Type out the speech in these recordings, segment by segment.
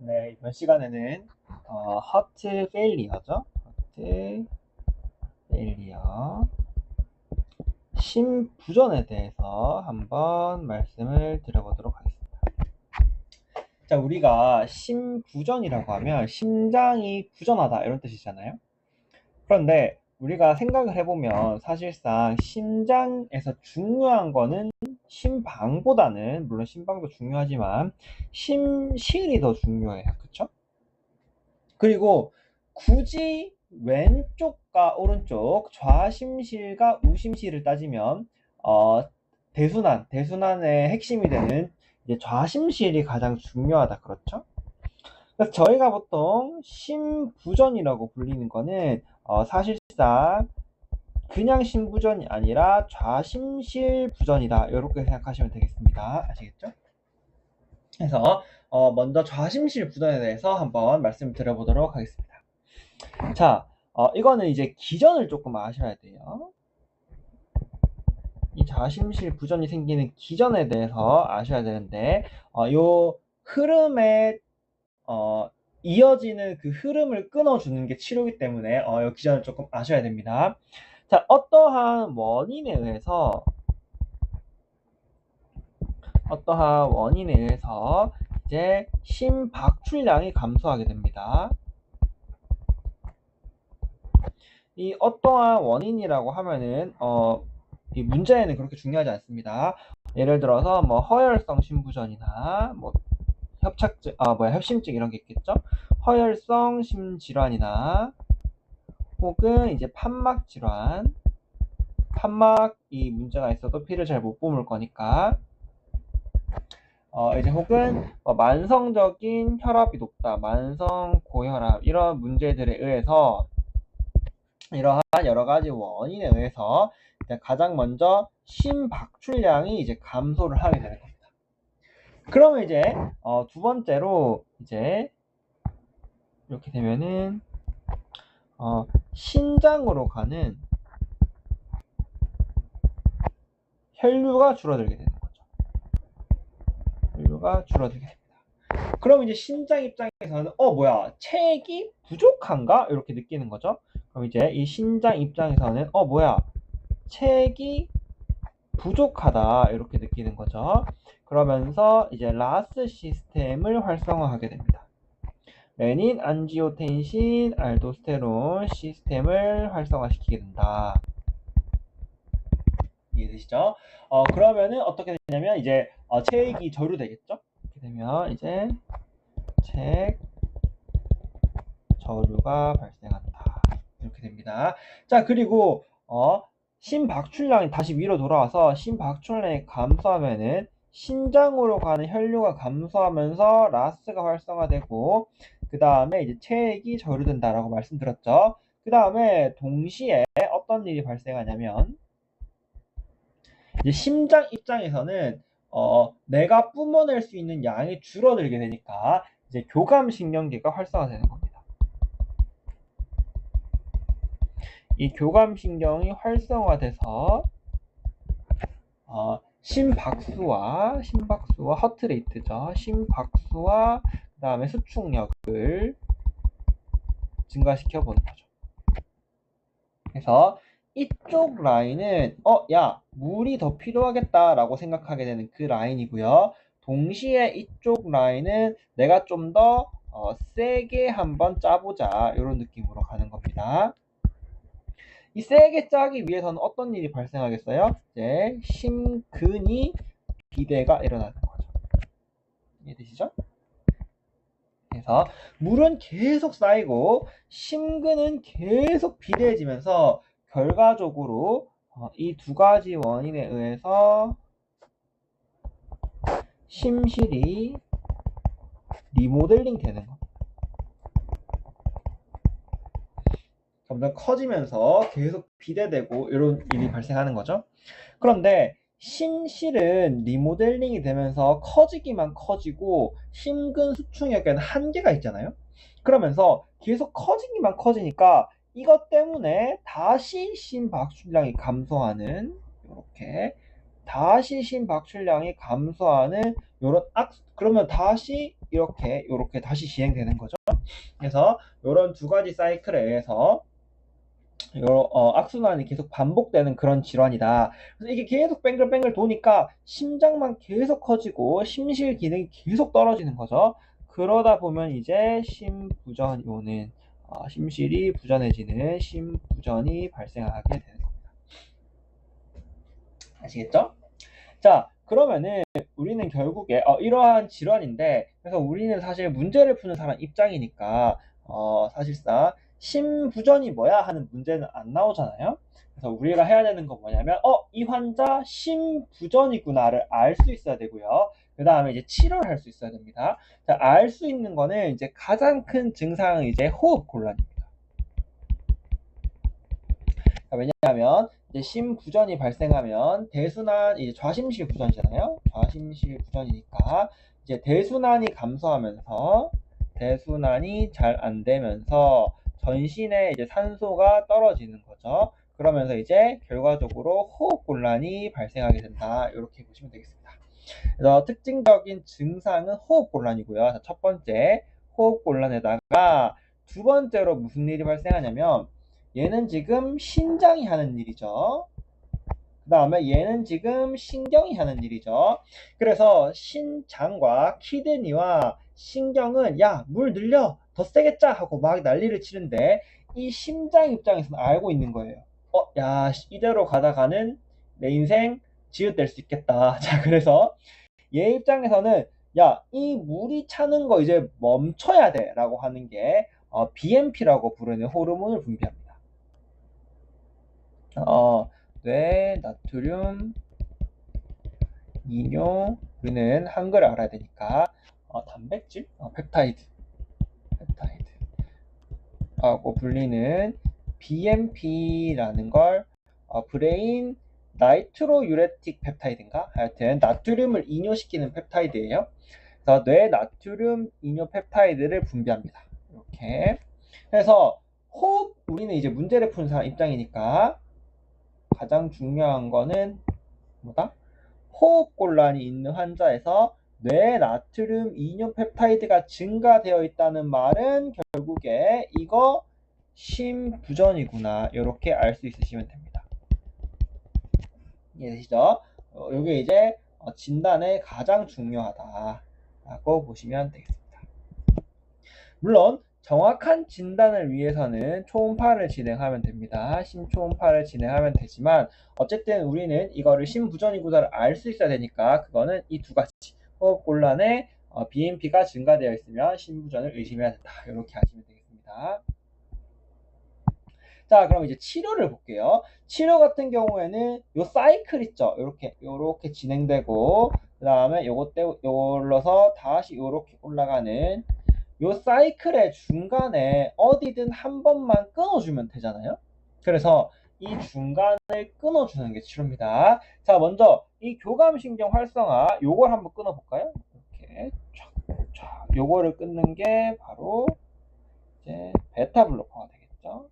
네, 이번 시간에는 하트 페일리어죠. 하트 페일리어 심부전에 대해서 한번 말씀을 드려보도록 하겠습니다. 자, 우리가 심부전이라고 하면 심장이 부전하다 이런 뜻이잖아요. 그런데 우리가 생각을 해보면 사실상 심장에서 중요한 거는 심방보다는, 물론 심방도 중요하지만 심실이 더 중요해요. 그쵸? 그리고 굳이 왼쪽과 오른쪽 좌심실과 우심실을 따지면 대순환의 핵심이 되는 이제 좌심실이 가장 중요하다. 그렇죠? 그래서 저희가 보통 심부전이라고 불리는 거는 사실상 그냥 심부전이 아니라 좌심실 부전이다. 이렇게 생각하시면 되겠습니다. 아시겠죠? 그래서 먼저 좌심실 부전에 대해서 한번 말씀드려보도록 하겠습니다. 자, 이거는 이제 기전을 조금 아셔야 돼요. 이 좌심실 부전이 생기는 기전에 대해서 아셔야 되는데, 요 흐름에, 이어지는 그 흐름을 끊어주는 게 치료이기 때문에, 요 기전을 조금 아셔야 됩니다. 자, 어떠한 원인에 의해서 이제 심박출량이 감소하게 됩니다. 이 어떠한 원인이라고 하면은 이 문제에는 그렇게 중요하지 않습니다. 예를 들어서 뭐 허혈성 심부전이나 뭐 협심증 이런 게 있겠죠. 허혈성 심질환이나 혹은 이제 판막 질환, 판막이 문제가 있어도 피를 잘 못 뿜을 거니까 이제 혹은 만성적인 혈압이 높다, 만성 고혈압 이런 문제들에 의해서 이러한 여러 가지 원인에 의해서 가장 먼저 심박출량이 이제 감소를 하게 되는 겁니다. 그러면 이제 두 번째로 이제 이렇게 되면은 신장으로 가는 혈류가 줄어들게 되는 거죠. 혈류가 줄어들게 됩니다. 그럼 이제 신장 입장에서는 뭐야, 체액이 부족한가 이렇게 느끼는 거죠. 그럼 이제 이 신장 입장에서는 뭐야, 체액이 부족하다 이렇게 느끼는 거죠. 그러면서 이제 라스 시스템을 활성화하게 됩니다. 레닌, 안지오텐신, 알도스테론 시스템을 활성화시키게 된다. 이해되시죠? 그러면은 어떻게 되냐면 이제 체액이 저류되겠죠? 이렇게 되면 이제 체액 저류가 발생한다. 이렇게 됩니다. 자, 그리고 심박출량이 다시 위로 돌아와서 심박출량이 감소하면은 신장으로 가는 혈류가 감소하면서 라스가 활성화되고 그 다음에 이제 체액이 저류된다라고 말씀드렸죠. 그 다음에 동시에 어떤 일이 발생하냐면 이제 심장 입장에서는 내가 뿜어낼 수 있는 양이 줄어들게 되니까 이제 교감신경계가 활성화되는 겁니다. 이 교감신경이 활성화돼서 심박수와 하트레이트죠. 심박수와 그 다음에 수축력을 증가시켜 보는 거죠. 그래서 이쪽 라인은 야, 물이 더 필요하겠다라고 생각하게 되는 그 라인이고요. 동시에 이쪽 라인은 내가 좀 더 세게 한번 짜보자 이런 느낌으로 가는 겁니다. 이 세게 짜기 위해서는 어떤 일이 발생하겠어요? 이제 심근이 비대가 일어나는 거죠. 이해되시죠? 그래서 물은 계속 쌓이고 심근은 계속 비대해지면서 결과적으로 이 두 가지 원인에 의해서 심실이 리모델링 되는 겁니다. 점점 커지면서 계속 비대되고 이런 일이 발생하는 거죠. 그런데 심실은 리모델링이 되면서 커지기만 커지고 심근 수축력에는 한계가 있잖아요. 그러면서 계속 커지기만 커지니까 이것 때문에 다시 심박출량이 감소하는, 이렇게 다시 심박출량이 감소하는 요런 그러면 다시 이렇게 다시 진행되는 거죠. 그래서 이런 두 가지 사이클에 의해서 악순환이 계속 반복되는 그런 질환이다. 그래서 이게 계속 뱅글뱅글 도니까 심장만 계속 커지고 심실 기능이 계속 떨어지는 거죠. 그러다 보면 이제 심부전이 오는, 심실이 부전해지는 심부전이 발생하게 되는 겁니다. 아시겠죠? 자, 그러면은 우리는 결국에 이러한 질환인데, 그래서 우리는 사실 문제를 푸는 사람 입장이니까 사실상 심부전이 뭐야 하는 문제는 안 나오잖아요. 그래서 우리가 해야 되는 건 뭐냐면 이 환자 심부전이구나를 알 수 있어야 되고요. 그 다음에 이제 치료를 할 수 있어야 됩니다. 자, 알 수 있는 거는 이제 가장 큰 증상은 이제 호흡곤란입니다. 왜냐하면 이제 심부전이 발생하면 대순환, 이제 좌심실 부전이잖아요. 좌심실 부전이니까 이제 대순환이 감소하면서 대순환이 잘 안 되면서 전신에 이제 산소가 떨어지는 거죠. 그러면서 이제 결과적으로 호흡곤란이 발생하게 된다. 이렇게 보시면 되겠습니다. 그래서 특징적인 증상은 호흡곤란이고요. 자, 첫 번째 호흡곤란에다가 두 번째로 무슨 일이 발생하냐면 얘는 지금 신장이 하는 일이죠. 그 다음에 얘는 지금 신경이 하는 일이죠. 그래서 신장과 키드니와 신경은 야, 물 늘려, 더 세게 짜 하고 막 난리를 치는데 이 심장 입장에서는 알고 있는 거예요. 야, 이대로 가다가는 내 인생 지읒될 수 있겠다. 자, 그래서 얘 입장에서는 야, 이 물이 차는 거 이제 멈춰야 돼 라고 하는 게 BMP라고 부르는 호르몬을 분비합니다. 뇌 나트륨 이뇨, 우리는 한글을 알아야 되니까 단백질, 펩타이드 라고 불리는 BMP라는 걸 브레인 나이트로유레틱 펩타이드인가? 하여튼 나트륨을 이뇨시키는 펩타이드예요. 그래서 뇌 나트륨 이뇨 펩타이드를 분비합니다. 이렇게. 그래서 호흡, 우리는 이제 문제를 푸는 사람 입장이니까 가장 중요한 거는 뭐다? 호흡곤란이 있는 환자에서 뇌 나트륨 이뇨 펩타이드가 증가되어 있다는 말은 결국에 이거 심부전이구나, 이렇게 알 수 있으시면 됩니다. 이해되시죠? 이게 이제 진단에 가장 중요하다라고 보시면 되겠습니다. 물론 정확한 진단을 위해서는 초음파를 진행하면 됩니다. 심초음파를 진행하면 되지만 어쨌든 우리는 이거를 심부전이구나를 알 수 있어야 되니까 그거는 이 두 가지, 호흡곤란에 BMP가 증가되어 있으면 심부전을 의심해야 된다. 이렇게 하시면 되겠습니다. 자, 그럼 이제 치료를 볼게요. 치료 같은 경우에는 요 사이클 있죠? 요렇게 진행되고 그 다음에 요걸러서 다시 요렇게 올라가는 요 사이클의 중간에 어디든 한 번만 끊어주면 되잖아요. 그래서 이 중간을 끊어주는 게 치료입니다. 자, 먼저 이 교감신경 활성화 요걸 한번 끊어볼까요? 이렇게 촥 요거를 끊는 게 바로 이제 베타 블로커가 되겠죠.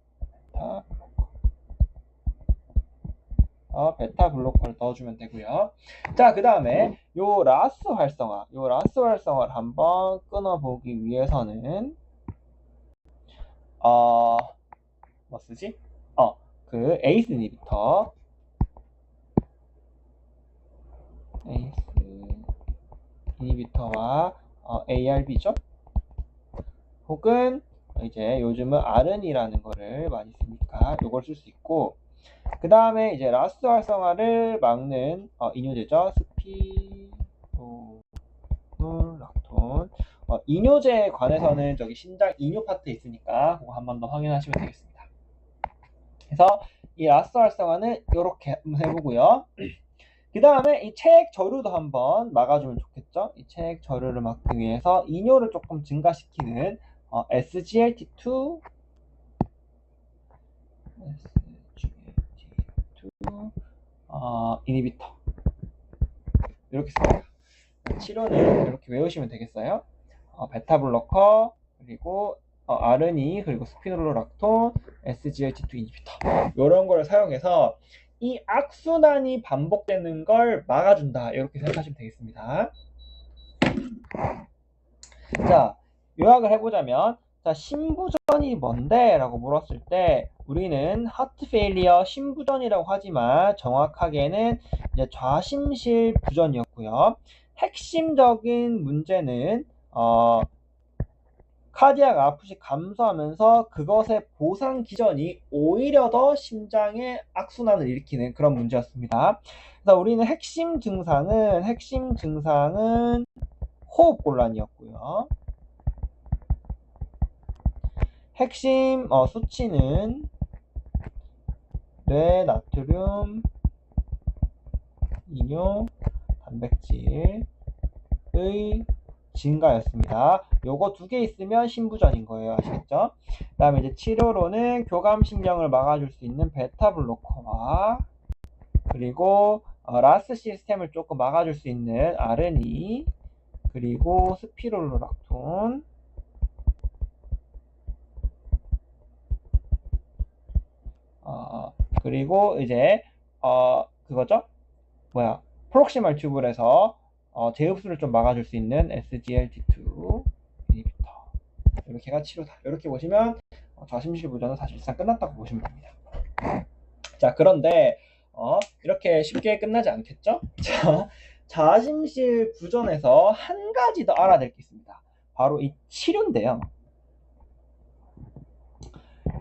베타 블로커를 넣어주면 되고요. 자, 그 다음에 요 라스 활성화를 한번 끊어보기 위해서는 뭐 쓰지? 그 에이스 이니비터와 ARB죠. 혹은 이제 요즘은 RN이라는 거를 많이 쓰니까 요걸 쓸 수 있고, 그 다음에 이제 라스 활성화를 막는 이뇨제죠. 스피로락톤. 이뇨제에 관해서는 저기 신장 이뇨 파트에 있으니까 그거 한 번 더 확인하시면 되겠습니다. 그래서 이 라스 활성화는 이렇게 한번 해보고요. 그 다음에 이 체액 저류도 한번 막아주면 좋겠죠. 이 체액 저류를 막기 위해서 이뇨를 조금 증가시키는 SGLT2 이니비터 이렇게 씁니다. 치료는 이렇게 외우시면 되겠어요. 베타 블로커, 그리고 아르니, 그리고 스피노로락톤, SGLT2 이니비터 이런 걸 사용해서 이 악순환이 반복되는 걸 막아준다, 이렇게 생각하시면 되겠습니다. 자, 요약을 해보자면, 자, 심부전이 뭔데? 라고 물었을 때, 우리는 하트 페일리어 심부전이라고 하지만, 정확하게는 이제 좌심실 부전이었고요. 핵심적인 문제는, 카디악 아프시 감소하면서 그것의 보상 기전이 오히려 더 심장의 악순환을 일으키는 그런 문제였습니다. 그래서 우리는 핵심 증상은 호흡곤란이었고요. 핵심 수치는 뇌 나트륨, 이뇨, 단백질의 증가였습니다. 요거 두 개 있으면 심부전인 거예요. 아시겠죠? 그 다음에 이제 치료로는 교감신경을 막아줄 수 있는 베타블로커와 그리고 라스 시스템을 조금 막아줄 수 있는 아르니 그리고 스피롤로락톤 그리고 이제 그거죠? 프록시말 튜블에서 재흡수를 좀 막아줄 수 있는 SGLT2 이니비터 이렇게가 치료다. 이렇게 보시면 좌심실 부전은 사실상 끝났다고 보시면 됩니다. 자, 그런데 이렇게 쉽게 끝나지 않겠죠? 자, 좌심실 부전에서 한 가지 더 알아야 될 게 있습니다. 바로 이 치료인데요.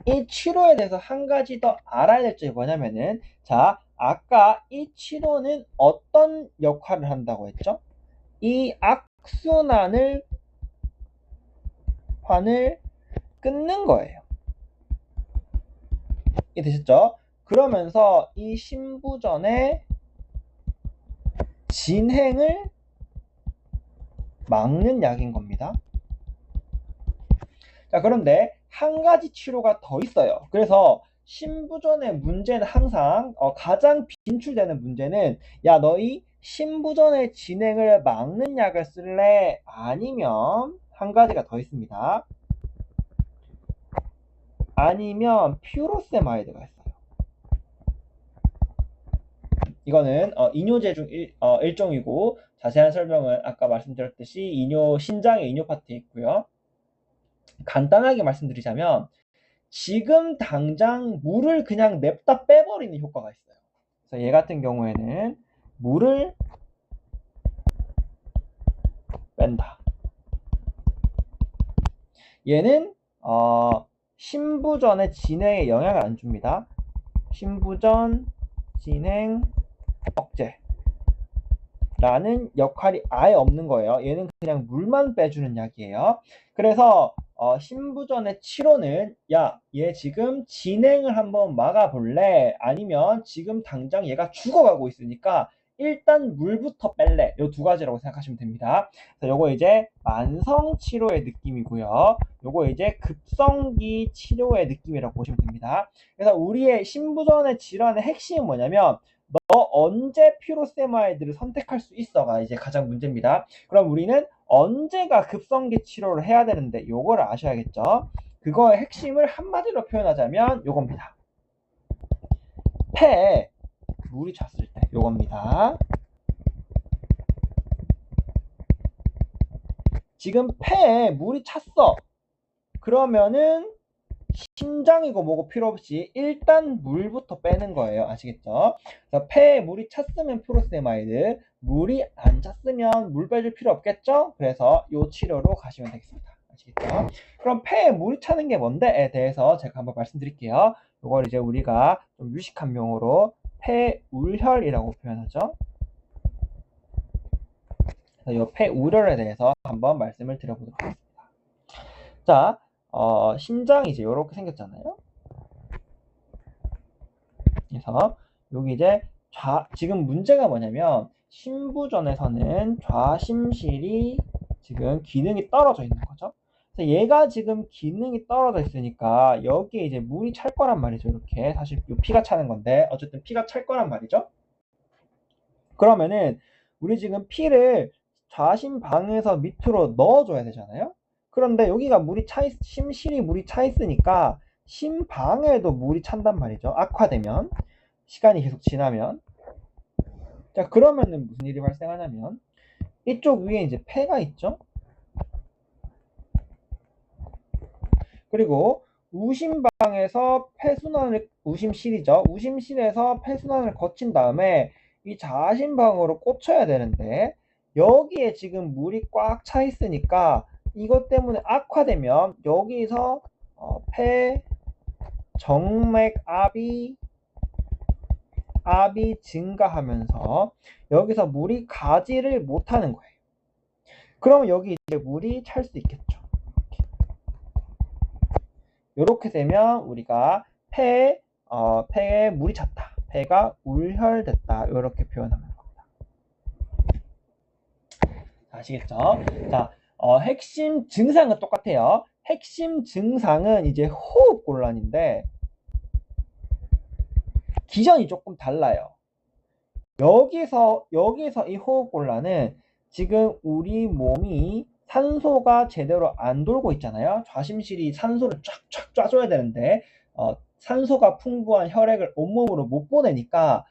이 치료에 대해서 한 가지 더 알아야 될 점이 뭐냐면은, 자, 아까 이 치료는 어떤 역할을 한다고 했죠? 이 악순환을 끊는 거예요. 이해되셨죠? 그러면서 이 심부전의 진행을 막는 약인 겁니다. 자, 그런데 한 가지 치료가 더 있어요. 그래서 심부전의 문제는 항상 가장 빈출되는 문제는 야, 너희 심부전의 진행을 막는 약을 쓸래? 아니면 한 가지가 더 있습니다. 아니면 퓨로세마이드가 있어요. 이거는 이뇨제 중 일종이고 자세한 설명은 아까 말씀드렸듯이 신장의 이뇨 파트에 있고요. 간단하게 말씀드리자면 지금 당장 물을 그냥 냅다 빼버리는 효과가 있어요. 그래서 얘 같은 경우에는 물을 뺀다. 얘는 심부전의 진행에 영향을 안 줍니다. 심부전 진행 억제 라는 역할이 아예 없는 거예요. 얘는 그냥 물만 빼주는 약이에요. 그래서 심부전의 치료는 야, 얘 지금 진행을 한번 막아볼래? 아니면 지금 당장 얘가 죽어가고 있으니까 일단 물부터 뺄래? 요 두 가지라고 생각하시면 됩니다. 그래서 요거 이제 만성 치료의 느낌이고요. 요거 이제 급성기 치료의 느낌이라고 보시면 됩니다. 그래서 우리의 심부전의 질환의 핵심은 뭐냐면 너 언제 퓨로세마이드를 선택할 수 있어가 이제 가장 문제입니다. 그럼 우리는 언제가 급성기 치료를 해야 되는데 요거를 아셔야겠죠. 그거의 핵심을 한마디로 표현하자면 요겁니다. 폐에 물이 찼을 때 요겁니다. 지금 폐에 물이 찼어. 그러면은 심장이고 뭐고 필요 없이 일단 물부터 빼는 거예요. 아시겠죠? 그래서 폐에 물이 찼으면 퓨로세마이드, 물이 안 찼으면 물 빼줄 필요 없겠죠? 그래서 이 치료로 가시면 되겠습니다. 아시겠죠? 그럼 폐에 물이 차는 게 뭔데에 대해서 제가 한번 말씀드릴게요. 이걸 이제 우리가 좀 유식한 용어로 폐울혈이라고 표현하죠. 그래서 이 폐울혈에 대해서 한번 말씀을 드려보도록 하겠습니다. 자, 심장이 이제 이렇게 생겼잖아요. 그래서 여기 이제 지금 문제가 뭐냐면 심부전에서는 좌심실이 지금 기능이 떨어져 있는 거죠. 그래서 얘가 지금 기능이 떨어져 있으니까 여기에 이제 물이 찰 거란 말이죠. 이렇게 사실 피가 차는 건데 어쨌든 피가 찰 거란 말이죠. 그러면은 우리 지금 피를 좌심방에서 밑으로 넣어줘야 되잖아요. 그런데 여기가 심실이 물이 차 있으니까 심방에도 물이 찬단 말이죠. 악화되면 시간이 계속 지나면. 자, 그러면은 무슨 일이 발생하냐면 이쪽 위에 이제 폐가 있죠. 그리고 우심방에서 폐순환을 우심실이죠. 우심실에서 폐순환을 거친 다음에 이 자심방으로 꽂혀야 되는데 여기에 지금 물이 꽉 차 있으니까 이것 때문에 악화되면 여기서 폐 정맥압이 증가하면서 여기서 물이 가지를 못하는 거예요. 그러면 여기 이제 물이 찰 수 있겠죠. 이렇게 되면 우리가 폐에 물이 찼다. 폐가 울혈됐다. 이렇게 표현하는 겁니다. 아시겠죠? 자, 핵심 증상은 똑같아요. 핵심 증상은 이제 호흡곤란인데 기전이 조금 달라요. 여기서 이 호흡곤란은 지금 우리 몸이 산소가 제대로 안 돌고 있잖아요. 좌심실이 산소를 쫙쫙 쏴줘야 되는데 산소가 풍부한 혈액을 온몸으로 못 보내니까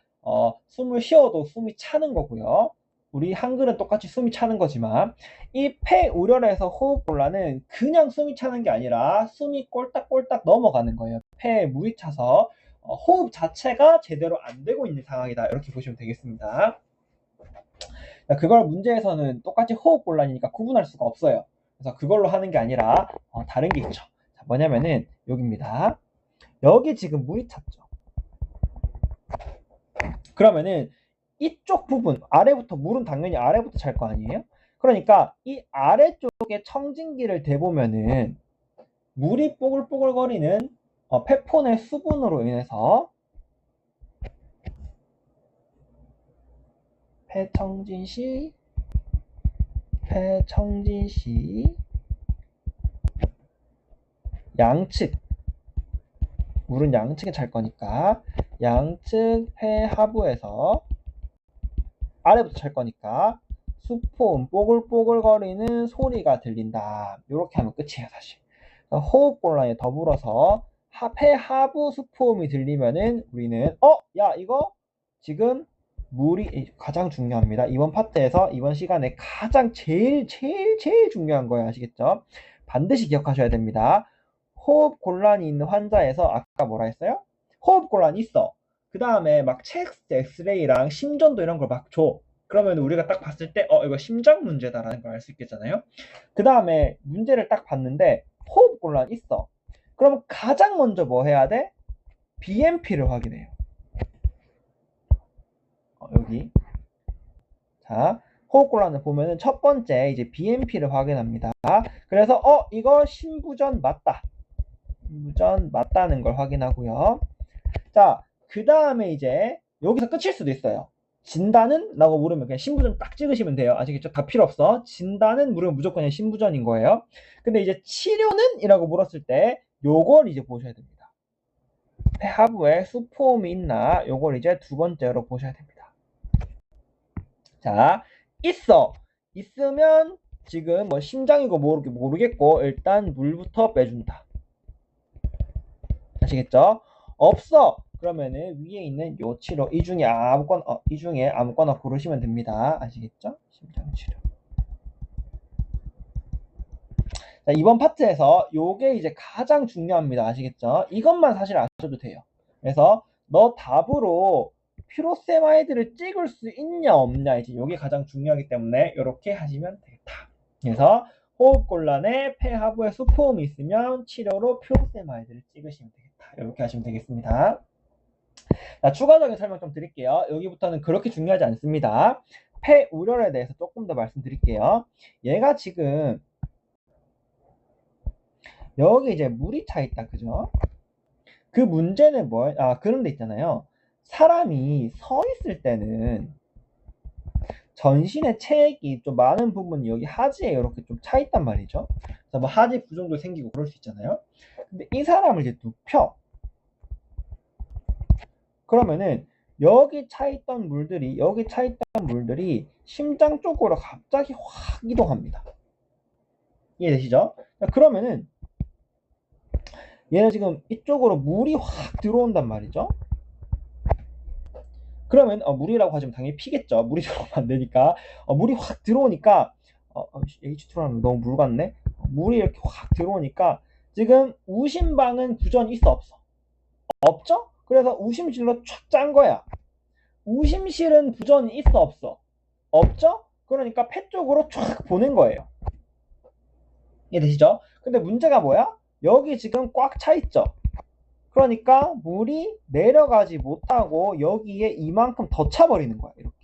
숨을 쉬어도 숨이 차는 거고요. 우리 한글은 똑같이 숨이 차는 거지만 이 폐우렬에서 호흡곤란은 그냥 숨이 차는 게 아니라 숨이 꼴딱꼴딱 넘어가는 거예요. 폐에 물이 차서 호흡 자체가 제대로 안 되고 있는 상황이다. 이렇게 보시면 되겠습니다. 그걸 문제에서는 똑같이 호흡곤란이니까 구분할 수가 없어요. 그래서 그걸로 하는 게 아니라 다른 게 있죠. 자, 뭐냐면은 여기입니다. 여기 지금 물이 찼죠. 그러면은 이쪽 부분 아래부터 물은 당연히 아래부터 찰 거 아니에요? 그러니까 이 아래쪽에 청진기를 대보면은 물이 뽀글뽀글거리는 폐폰의 수분으로 인해서 폐청진시 양측 물은 양측에 찰 거니까 양측 폐하부에서 아래부터 찰 거니까 수포음 뽀글뽀글거리는 소리가 들린다. 이렇게 하면 끝이에요. 사실 호흡곤란에 더불어서 폐하부 수포음이 들리면은 우리는 야 이거 지금 물이 가장 중요합니다. 이번 파트에서 이번 시간에 가장 제일 중요한 거예요. 아시겠죠? 반드시 기억하셔야 됩니다. 호흡곤란이 있는 환자에서 아까 뭐라 했어요? 호흡곤란이 있어. 그 다음에 막 체스트 엑스레이랑 심전도 이런 걸 막 줘. 그러면 우리가 딱 봤을 때 이거 심장 문제다라는 걸 알 수 있겠잖아요. 그 다음에 문제를 딱 봤는데 호흡곤란 있어. 그럼 가장 먼저 뭐 해야 돼? BMP를 확인해요. 여기 자 호흡곤란을 보면은 첫 번째 이제 BMP를 확인합니다. 그래서 이거 심부전 맞다. 심부전 맞다는 걸 확인하고요. 자, 그 다음에 이제 여기서 끝일 수도 있어요. 진단은? 라고 물으면 그냥 심부전 딱 찍으시면 돼요. 아시겠죠? 다 필요 없어. 진단은 물으면 무조건 그냥 심부전인 거예요. 근데 이제 치료는? 이라고 물었을 때 요걸 이제 보셔야 됩니다. 폐하부에 수포음이 있나? 요걸 이제 두 번째로 보셔야 됩니다. 자, 있으면 지금 뭐 심장이고 모르겠고 일단 물부터 빼준다. 아시겠죠? 없어. 그러면은 위에 있는 요 치료 이 중에 아무거나 고르시면 됩니다. 아시겠죠? 심장 치료. 자, 이번 파트에서 요게 이제 가장 중요합니다. 아시겠죠? 이것만 사실 아셔도 돼요. 그래서 너 답으로 피로세마이드를 찍을 수 있냐 없냐 이제 요게 가장 중요하기 때문에 이렇게 하시면 되겠다. 그래서 호흡곤란에 폐하부에 수포음이 있으면 치료로 피로세마이드를 찍으시면 되겠다. 이렇게 하시면 되겠습니다. 자, 추가적인 설명 좀 드릴게요. 여기부터는 그렇게 중요하지 않습니다. 폐우렬에 대해서 조금 더 말씀드릴게요. 얘가 지금 여기 이제 물이 차 있다, 그죠? 그 문제는 그런 데 있잖아요. 사람이 서 있을 때는 전신의 체액이 좀 많은 부분이 여기 하지에 이렇게 좀 차 있단 말이죠. 그래서 뭐 하지 부종도 생기고 그럴 수 있잖아요. 근데 이 사람을 이제 눕혀. 그러면은 여기 차 있던 물들이 심장 쪽으로 갑자기 확 이동합니다. 이해되시죠? 그러면은 얘는 지금 이쪽으로 물이 확 들어온단 말이죠. 그러면 물이라고 하시면 당연히 피겠죠. 물이 들어오면 안 되니까 물이 확 들어오니까 H2라면 너무 물 같네. 물이 이렇게 확 들어오니까 지금 우심방은 부전이 있어 없어? 없죠? 그래서 우심실로 촥 짠 거야. 우심실은 부전이 있어 없어? 없죠? 그러니까 폐 쪽으로 촥 보낸 거예요. 이해되시죠? 근데 문제가 뭐야? 여기 지금 꽉 차 있죠? 그러니까 물이 내려가지 못하고 여기에 이만큼 더 차버리는 거야. 이렇게.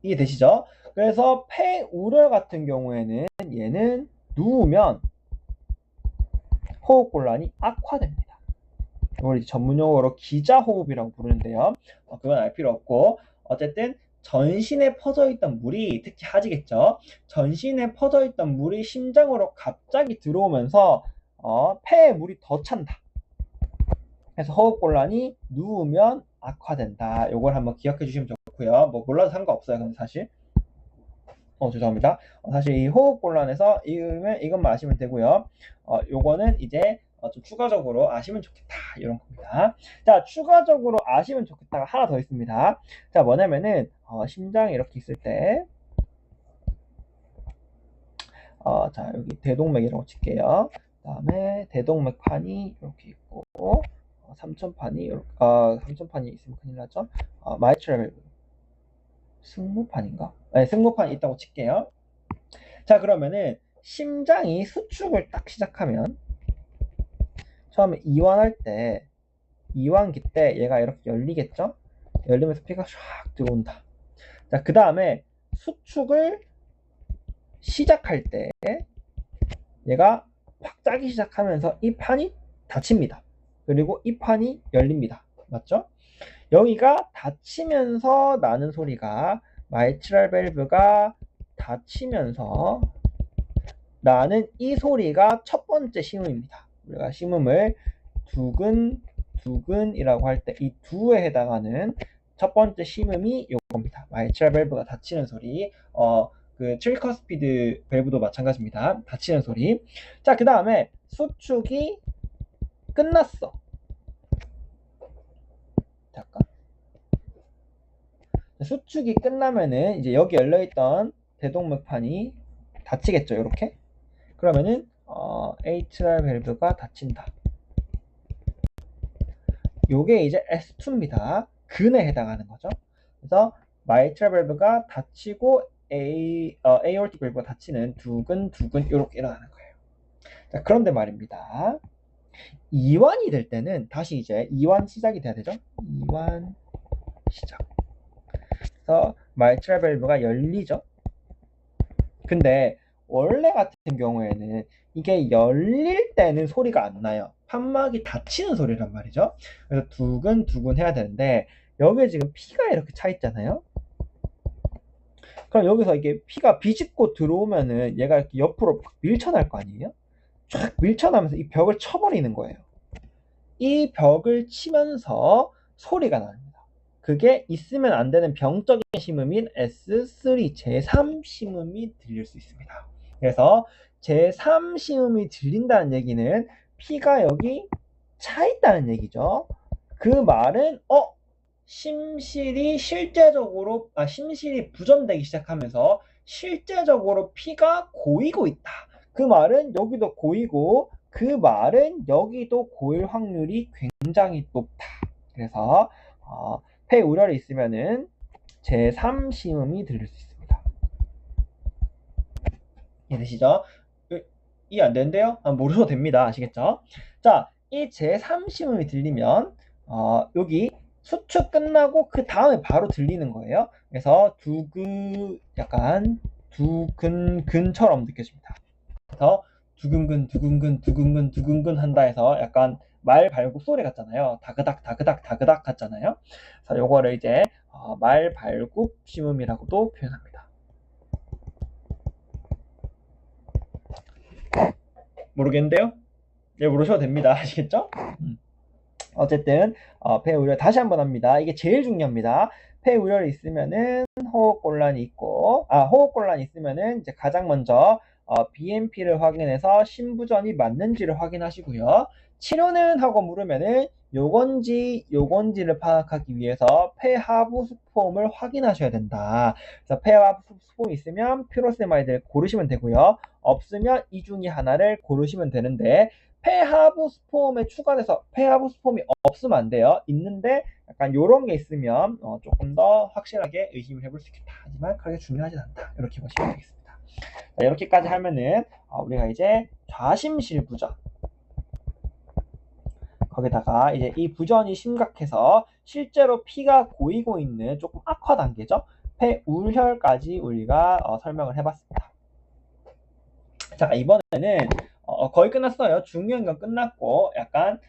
이해되시죠? 그래서 폐우열 같은 경우에는 얘는 누우면 호흡곤란이 악화됩니다. 이걸 이제 전문용어로 기자호흡이라고 부르는데요. 그건 알 필요 없고 어쨌든 전신에 퍼져있던 물이, 특히 하지겠죠. 전신에 퍼져있던 물이 심장으로 갑자기 들어오면서 폐에 물이 더 찬다. 그래서 호흡곤란이 누우면 악화된다. 요걸 한번 기억해 주시면 좋고요. 뭐 몰라도 상관없어요. 근데 사실 죄송합니다. 사실 이 호흡곤란에서 이것만 아시면 되고요. 요거는 이제 좀 추가적으로 아시면 좋겠다. 이런 겁니다. 자, 추가적으로 아시면 좋겠다가 하나 더 있습니다. 자, 뭐냐면은 심장이 이렇게 있을 때 자, 여기 대동맥이라고 칠게요. 그 다음에 대동맥판이 이렇게 있고 삼천판이 삼천판이 있으면 큰일 나죠. 마이트럴 밸브 승모판인가? 네, 승모판이 있다고 칠게요. 자, 그러면은 심장이 수축을 딱 시작하면 처음에 이완할 때 이완기 때 얘가 이렇게 열리겠죠? 열리면서 피가 샥 들어온다. 자, 그 다음에 수축을 시작할 때 얘가 확 짜기 시작하면서 이 판이 닫힙니다. 그리고 이 판이 열립니다. 맞죠? 여기가 닫히면서 나는 소리가 마이트럴 밸브가 닫히면서 나는 이 소리가 첫 번째 심음입니다. 우리가 심음을 두근두근이라고 할 때 이 두에 해당하는 첫 번째 심음이 요겁니다. 마이트럴 밸브가 닫히는 소리. 그 트리커스피드 밸브도 마찬가지입니다. 닫히는 소리. 자, 그 다음에 수축이 끝났어. 잠깐. 수축이 끝나면은 이제 여기 열려있던 대동맥판이 닫히겠죠. 이렇게. 그러면은 에이트럴 밸브가 닫힌다. 요게 이제 S2입니다. 근에 해당하는 거죠. 그래서 마이트럴 밸브가 닫히고 에어틱 밸브가 닫히는 두근두근 이렇게 일어나는 거예요. 자, 그런데 말입니다. 이완이 될 때는 다시 이제 이완 시작이 돼야 되죠. 이완 시작. 그래서 마이트럴 밸브가 열리죠. 근데 원래 같은 경우에는 이게 열릴 때는 소리가 안 나요. 판막이 닫히는 소리란 말이죠. 그래서 두근두근 해야 되는데 여기에 지금 피가 이렇게 차 있잖아요. 그럼 여기서 이게 피가 비집고 들어오면은 얘가 이렇게 옆으로 밀쳐날 거 아니에요? 쫙 밀쳐나면서 이 벽을 쳐버리는 거예요. 이 벽을 치면서 소리가 납니다. 그게 있으면 안 되는 병적인 심음인 S3, 제3심음이 들릴 수 있습니다. 그래서 제3심음이 들린다는 얘기는 피가 여기 차 있다는 얘기죠. 그 말은 심실이 실제적으로 심실이 부전되기 시작하면서 실제적으로 피가 고이고 있다. 그 말은 여기도 고이고 그 말은 여기도 고일 확률이 굉장히 높다. 그래서 폐우열이 있으면은 제3심음이 들릴 수 있습니다. 이해되시죠? 이해 안 되는데요? 모르셔도 됩니다. 아시겠죠? 자, 이 제3심음이 들리면 여기 수축 끝나고 그 다음에 바로 들리는 거예요. 그래서 약간 두근근처럼 느껴집니다. 그래서 두근근 한다 해서 약간 말 발굽 소리 같잖아요. 다그닥 같잖아요. 그래서 요거를 이제 말 발굽 심음이라고도 표현합니다. 모르겠는데요? 네, 모르셔도 됩니다. 아시겠죠? 어쨌든 폐우열 다시 한번 합니다. 이게 제일 중요합니다. 폐우열이 있으면은 호흡곤란이 있고 호흡곤란이 있으면은 이제 가장 먼저 BMP를 확인해서 심부전이 맞는지를 확인하시고요. 치료는 하고 물으면은 요건지를 파악하기 위해서 폐하부 수포음을 확인하셔야 된다. 그래서 폐하부 수포음이 있으면 퓨로세마이드를 고르시면 되고요. 없으면 이 중에 하나를 고르시면 되는데 폐하부 수포음에 추가돼서 폐하부 수포음이 없으면 안 돼요. 있는데 약간 요런 게 있으면 조금 더 확실하게 의심을 해볼 수 있겠다. 하지만 그렇게 중요하진 않다. 이렇게 보시면 되겠습니다. 자, 이렇게까지 하면은 우리가 이제 좌심실 부전 거기다가 이제 이 부전이 심각해서 실제로 피가 고이고 있는 조금 악화 단계죠. 폐울혈까지 우리가 설명을 해봤습니다. 자, 이번에는 거의 끝났어요. 중요한 건 끝났고 약간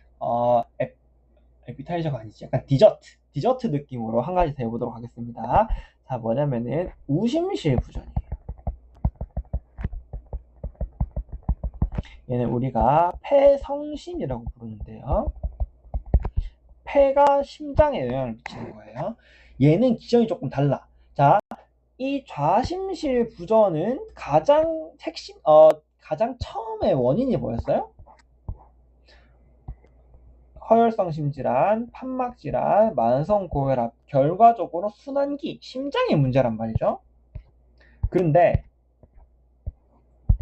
에피타이저가 아니지, 약간 디저트 느낌으로 한 가지 더 해보도록 하겠습니다. 자, 뭐냐면은 우심실 부전이에요. 얘는 우리가 폐성심이라고 부르는데요. 폐가 심장에 영향을 미치는 거예요. 얘는 기전이 조금 달라. 자, 이 좌심실 부전은 가장 처음에 원인이 뭐였어요? 허혈성 심질환, 판막질환, 만성고혈압, 결과적으로 순환기, 심장의 문제란 말이죠. 그런데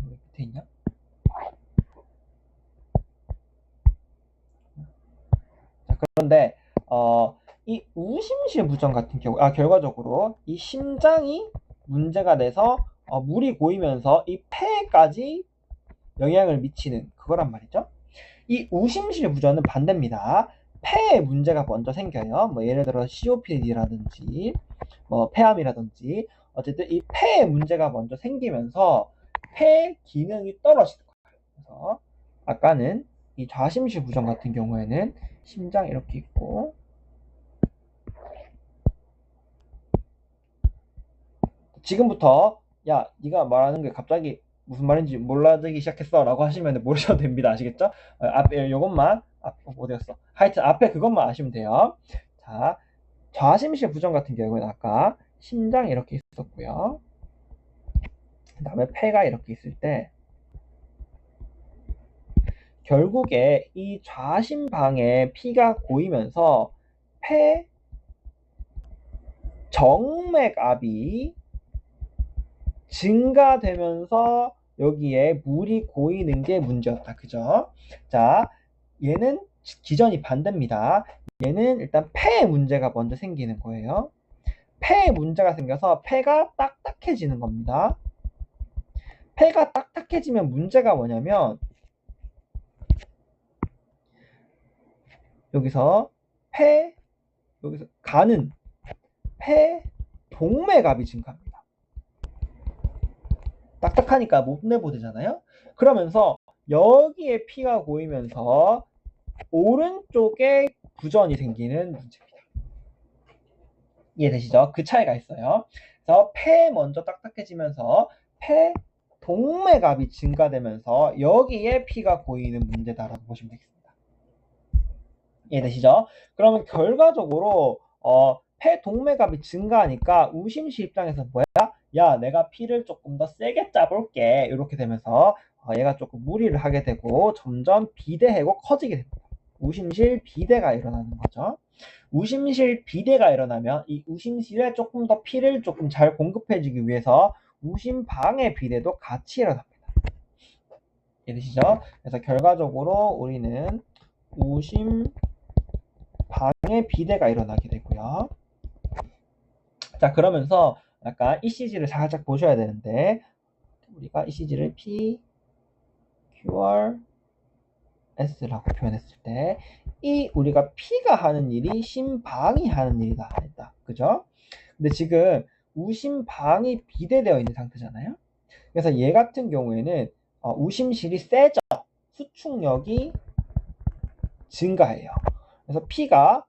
밑에 있냐? 자, 그런데 이 우심실 부전 같은 경우, 결과적으로 이 심장이 문제가 돼서 물이 고이면서 이 폐까지 영향을 미치는 그거란 말이죠. 이 우심실 부전은 반대입니다. 폐에 문제가 먼저 생겨요. 뭐 예를 들어 COPD라든지 뭐 폐암이라든지 어쨌든 이 폐에 문제가 먼저 생기면서 폐 기능이 떨어지는 거예요. 그래서 아까는 이 좌심실 부전 같은 경우에는 심장 이렇게 있고 지금부터 야 네가 말하는 게 갑자기 무슨 말인지 몰라지기 시작했어 라고 하시면 모르셔도 됩니다. 아시겠죠? 앞에 요것만 어디였어? 하여튼 앞에 그것만 아시면 돼요. 자, 좌심실 부전 같은 경우는 아까 심장이 이렇게 있었고요. 그 다음에 폐가 이렇게 있을 때 결국에 이 좌심방에 피가 고이면서 폐 정맥압이 증가되면서 여기에 물이 고이는 게 문제였다. 그죠? 자, 얘는 기전이 반대입니다. 얘는 일단 폐에 문제가 먼저 생기는 거예요. 폐에 문제가 생겨서 폐가 딱딱해지는 겁니다. 폐가 딱딱해지면 문제가 뭐냐면 여기서 가는 폐 동맥압이 증가합니다. 딱딱하니까 못 내보내잖아요. 그러면서 여기에 피가 고이면서 오른쪽에 부전이 생기는 문제입니다. 이해되시죠? 그 차이가 있어요. 그래서 폐 먼저 딱딱해지면서 폐 동맥압이 증가되면서 여기에 피가 고이는 문제다라고 보시면 되겠습니다. 이해되시죠? 그러면 결과적으로 폐 동맥압이 증가하니까 우심실 입장에서 뭐야? 야, 내가 피를 조금 더 세게 짜볼게. 이렇게 되면서 얘가 조금 무리를 하게 되고 점점 비대해고 커지게 됩니다. 우심실 비대가 일어나는 거죠. 우심실 비대가 일어나면 이 우심실에 조금 더 피를 조금 잘 공급해주기 위해서 우심방의 비대도 같이 일어납니다. 이해되시죠? 그래서 결과적으로 우리는 우심방의 비대가 일어나게 되고요. 자, 그러면서 약간 ECG를 살짝 보셔야 되는데 우리가 ECG를 P, QR, S라고 표현했을 때 이 우리가 P가 하는 일이 심방이 하는 일이다 했다. 그죠? 근데 지금 우심방이 비대되어 있는 상태잖아요. 그래서 얘 같은 경우에는 우심실이 세죠. 수축력이 증가해요. 그래서 P가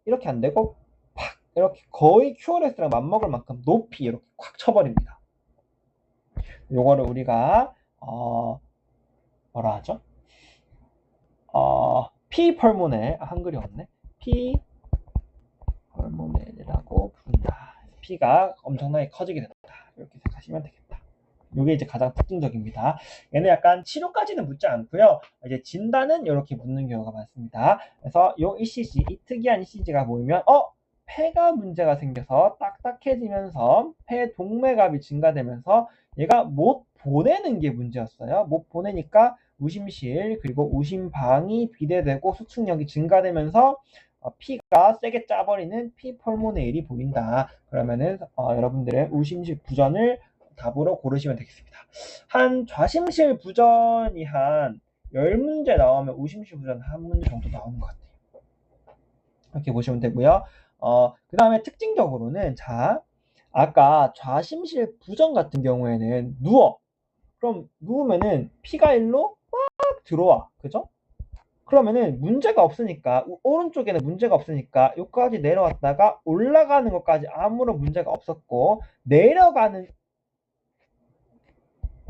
이렇게 안 되고 팍 이렇게 거의 QRS랑 맞먹을 만큼 높이 이렇게 콱 쳐버립니다. 요거를 우리가 뭐라 하죠? P 펄모넬, 한글이 없네. P 펄모넬이라고 부른다. P가 엄청나게 커지게 된다. 이렇게 생각하시면 되겠다. 이게 이제 가장 특징적입니다. 얘는 약간 치료까지는 묻지 않고요. 이제 진단은 이렇게 묻는 경우가 많습니다. 그래서 이 ECG, 이 특이한 ECG가 보이면 폐가 문제가 생겨서 딱딱해지면서 폐 동맥압이 증가되면서 얘가 못 보내는 게 문제였어요. 못 보내니까 우심실 그리고 우심방이 비대되고 수축력이 증가되면서 피가 세게 짜버리는 피펄모네일이 보인다. 그러면은 여러분들의 우심실 부전을 답으로 고르시면 되겠습니다. 한 좌심실 부전이 한 10문제 나오면 우심실 부전 한 문제 정도 나오는 것 같아요. 이렇게 보시면 되고요. 그 다음에 특징적으로는 자, 아까 좌심실 부전 같은 경우에는 누워. 그럼 누우면은 피가 일로 막 들어와. 그죠? 그러면은 문제가 없으니까 오른쪽에는 문제가 없으니까 여기까지 내려왔다가 올라가는 것까지 아무런 문제가 없었고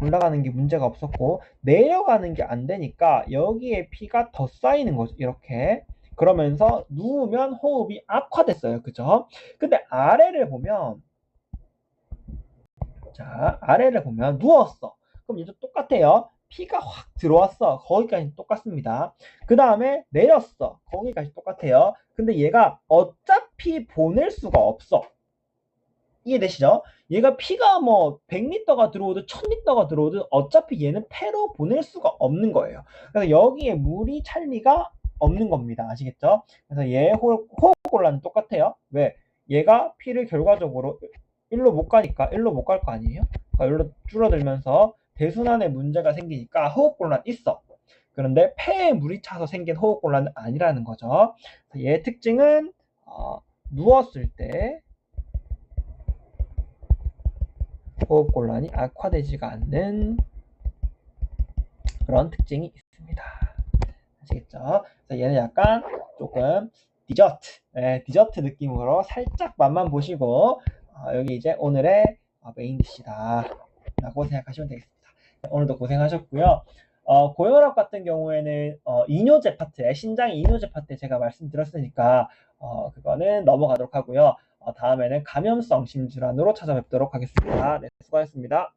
올라가는 게 문제가 없었고 내려가는 게 안 되니까 여기에 피가 더 쌓이는 거죠. 이렇게. 그러면서 누우면 호흡이 악화됐어요. 그죠? 근데 아래를 보면 자, 아래를 보면 누웠어. 그럼 이제 똑같아요. 피가 확 들어왔어. 거기까지 똑같습니다. 그 다음에 내렸어. 거기까지 똑같아요. 근데 얘가 어차피 보낼 수가 없어. 이해되시죠? 얘가 피가 뭐 100리터가 들어오든 1000리터가 들어오든 어차피 얘는 폐로 보낼 수가 없는 거예요. 그래서 여기에 물이 찰 리가 없는 겁니다. 아시겠죠? 그래서 얘 호흡곤란은 똑같아요. 왜? 얘가 피를 결과적으로 일로 못 가니까 일로 못 갈 거 아니에요? 그러니까 일로 줄어들면서 대순환에 문제가 생기니까 호흡곤란 있어. 그런데 폐에 물이 차서 생긴 호흡곤란은 아니라는 거죠. 얘의 특징은 누웠을 때 호흡곤란이 악화되지가 않는 그런 특징이 있습니다. 아시겠죠? 그래서 얘는 약간 조금 디저트 느낌으로 살짝 맛만 보시고 여기 이제 오늘의 메인 디시다 라고 생각하시면 되겠습니다. 오늘도 고생하셨고요. 고혈압 같은 경우에는 이뇨제 파트에 신장의 이뇨제 파트에 제가 말씀드렸으니까 그거는 넘어가도록 하고요. 다음에는 감염성 심질환으로 찾아뵙도록 하겠습니다. 네, 수고하셨습니다.